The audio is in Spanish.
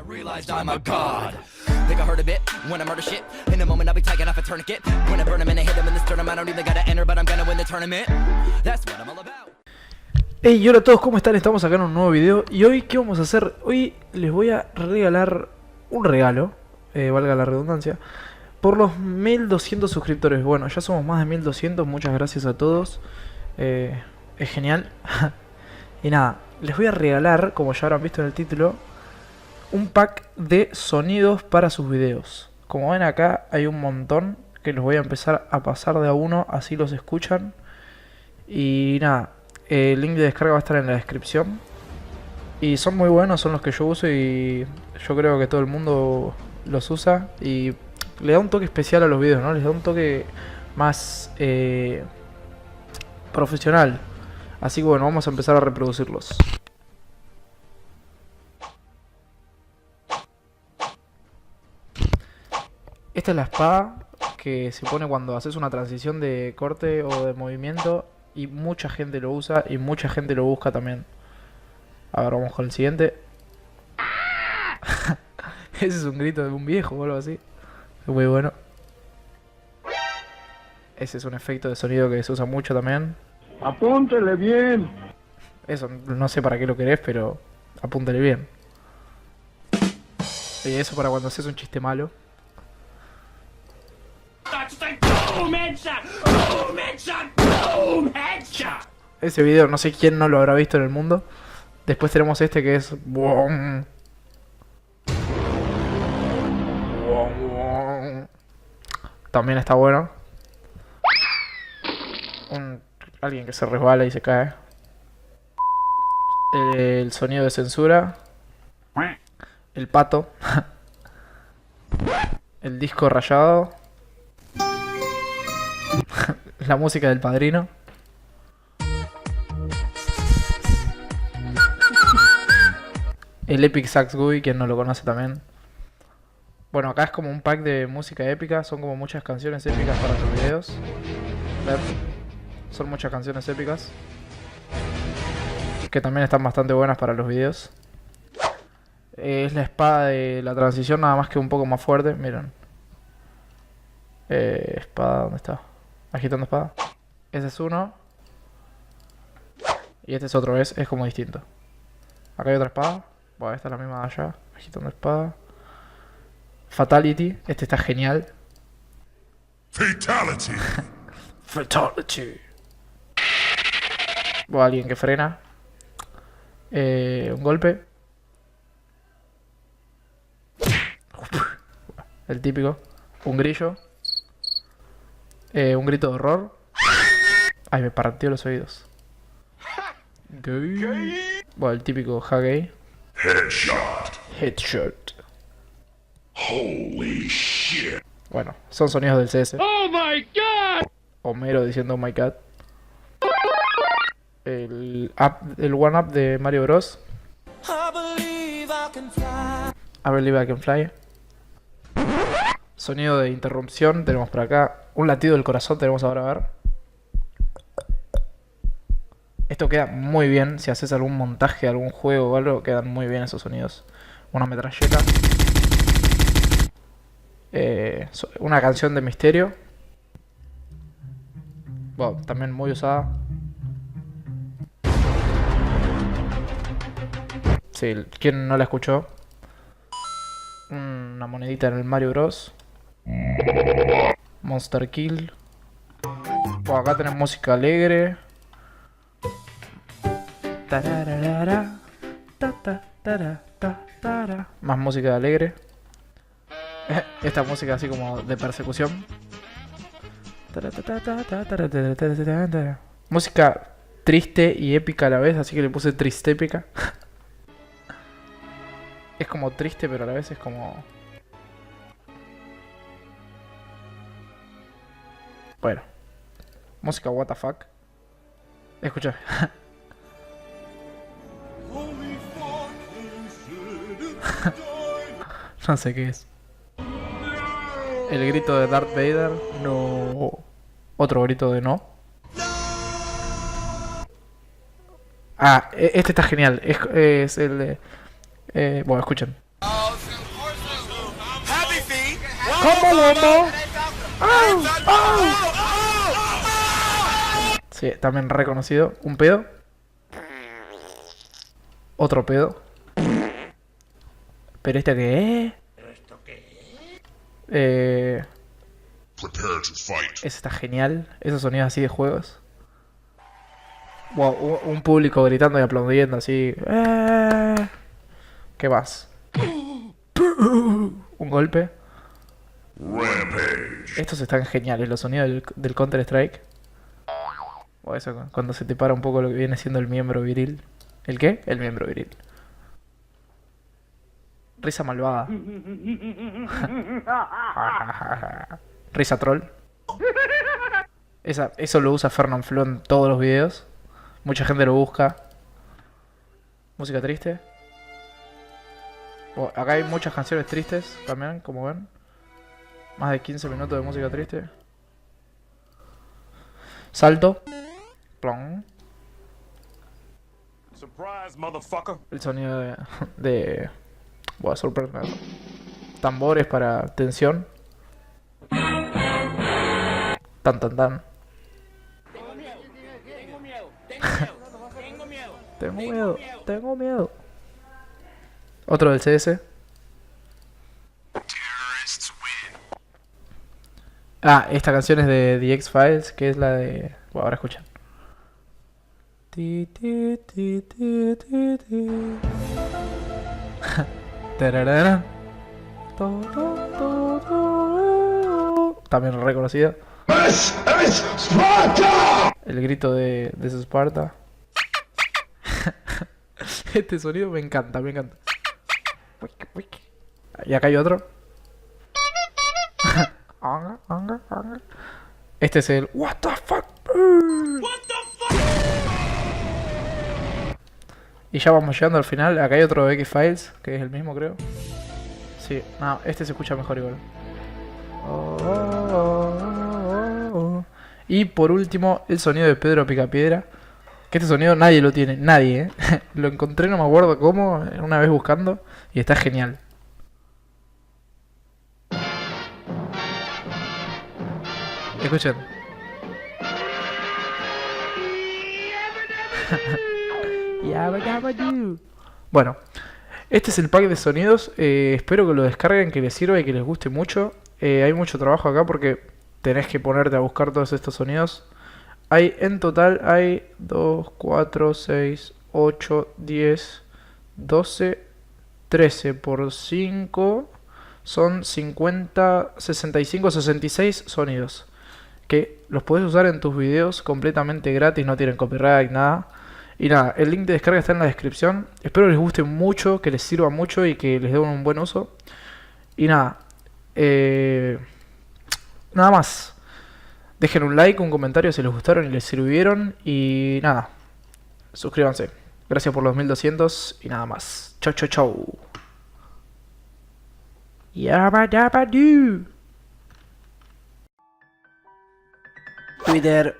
realized I'm a god. Think I heard a bit when I murder shit. In a moment I'll be taking off a tourniquet. When I burn him and I hit him in this tournament, I don't even gotta enter, but I'm gonna win the tournament. That's what I'm all about. Hey, hola a todos, ¿cómo están? Estamos acá en un nuevo video. Y hoy, ¿qué vamos a hacer? Hoy les voy a regalar un regalo, valga la redundancia, por los 1200 suscriptores. Bueno, ya somos más de 1200, muchas gracias a todos. Es genial. Y nada, les voy a regalar, como ya habrán visto en el título, un pack de sonidos para sus videos. Como ven acá hay un montón que los voy a empezar a pasar de a uno, así los escuchan. Y nada, el link de descarga va a estar en la descripción. Y son muy buenos, son los que yo uso y yo creo que todo el mundo los usa. Y le da un toque especial a los videos, ¿no? Les da un toque más profesional. Así que bueno, vamos a empezar a reproducirlos. Esta es la espada que se pone cuando haces una transición de corte o de movimiento. Y mucha gente lo usa y mucha gente lo busca también. A ver, vamos con el siguiente. Ese es un grito de un viejo o algo así. Muy bueno. Ese es un efecto de sonido que se usa mucho también. Apúntele bien. Eso, no sé para qué lo querés, pero apúntale bien. Y eso para cuando haces un chiste malo. Ese video no sé quién no lo habrá visto en el mundo. Después tenemos este que es... También está bueno. Alguien que se resbala y se cae. El sonido de censura. El pato. El disco rayado. La música del Padrino. El Epic Sax GUI, quien no lo conoce también. Bueno, acá es como un pack de música épica. Son como muchas canciones épicas para tus videos. Ver. Son muchas canciones épicas que también están bastante buenas para los videos. Es la espada de la transición, nada más que un poco más fuerte. Miren. Espada, ¿dónde está? Agitando espada. Ese es uno. Y este es otro, ¿ves? Es como distinto. Acá hay otra espada. Bueno, esta es la misma de allá. Agitando espada. Fatality. Este está genial. Fatality. Fatality. Bueno, alguien que frena. Un golpe. El típico. Un grillo. Un grito de horror. Ay, me partió los oídos. Gay. Bueno, el típico Hagay. Headshot. Headshot. Holy shit. Bueno, son sonidos del CS. Oh my god. Homero diciendo oh my god. El one up de Mario Bros. I believe I can fly. Sonido de interrupción tenemos por acá. Un latido del corazón tenemos ahora, a ver. Esto queda muy bien. Si haces algún montaje de algún juego o algo, quedan muy bien esos sonidos. Una metralleta. Una canción de misterio. Bueno, también muy usada. Sí, ¿quién no la escuchó? Una monedita en el Mario Bros. Monster Kill. Bueno, acá tenemos música alegre. Más música alegre. Esta música así como de persecución. Música triste y épica a la vez, así que le puse triste épica. Es como triste, pero a la vez es como... Bueno. Música what the fuck. Escucha. No sé qué es. El grito de Darth Vader. No. Otro grito de no. Ah, este está genial. Es el de... bueno, escuchen. Oh, ¡Combo bombo! ¡Au! ¡Au! Sí, también reconocido. Un pedo. Otro pedo. ¿Pero este qué es? Prepare to fight. Ese está genial. Esos sonidos así de juegos. Wow, un público gritando y aplaudiendo así. ¿Qué más? Un golpe. Rampage. Estos están geniales, los sonidos del Counter Strike. O eso, cuando se te para un poco lo que viene siendo el miembro viril. ¿El qué? El miembro viril. Risa malvada. Risa troll. Eso lo usa Fernanfloo en todos los videos. Mucha gente lo busca. Música triste. Acá hay muchas canciones tristes también, como ven. Más de 15 minutos de música triste. Salto. Plong. Surprise, motherfucker. El sonido de Buah, sorpresa. Tambores para tensión. Tan tan tan. Tengo miedo. Otro del CS. Ah, esta canción es de The X-Files, que es la de... Bueno, ahora escuchan. Ti, ti, ti, ti, ti, ti. Tararara. También reconocida. This is Sparta! El grito de Sparta. Este sonido me encanta, me encanta. Y acá hay otro. Este es el What the fuck. Y ya vamos llegando al final. Acá hay otro de X-Files, que es el mismo, creo. Sí, no, este se escucha mejor igual. Y por último, el sonido de Pedro Picapiedra. Que este sonido nadie lo tiene, nadie, Lo encontré, no me acuerdo cómo, una vez buscando. Y está genial. Escuchen. Bueno, este es el pack de sonidos. Espero que lo descarguen, que les sirva y que les guste mucho. Hay mucho trabajo acá porque tenés que ponerte a buscar todos estos sonidos. En total hay 2, 4, 6, 8, 10, 12, 13 por 5. Son 50, 65, 66 sonidos. Que los podés usar en tus videos completamente gratis, no tienen copyright, nada. Y nada, el link de descarga está en la descripción. Espero les guste mucho, que les sirva mucho y que les den un buen uso. Y nada, nada más. Dejen un like, un comentario si les gustaron y les sirvieron. Y nada, suscríbanse. Gracias por los 1200 y nada más. Chau, chau, chau. Yabba dabba doo. Twitter.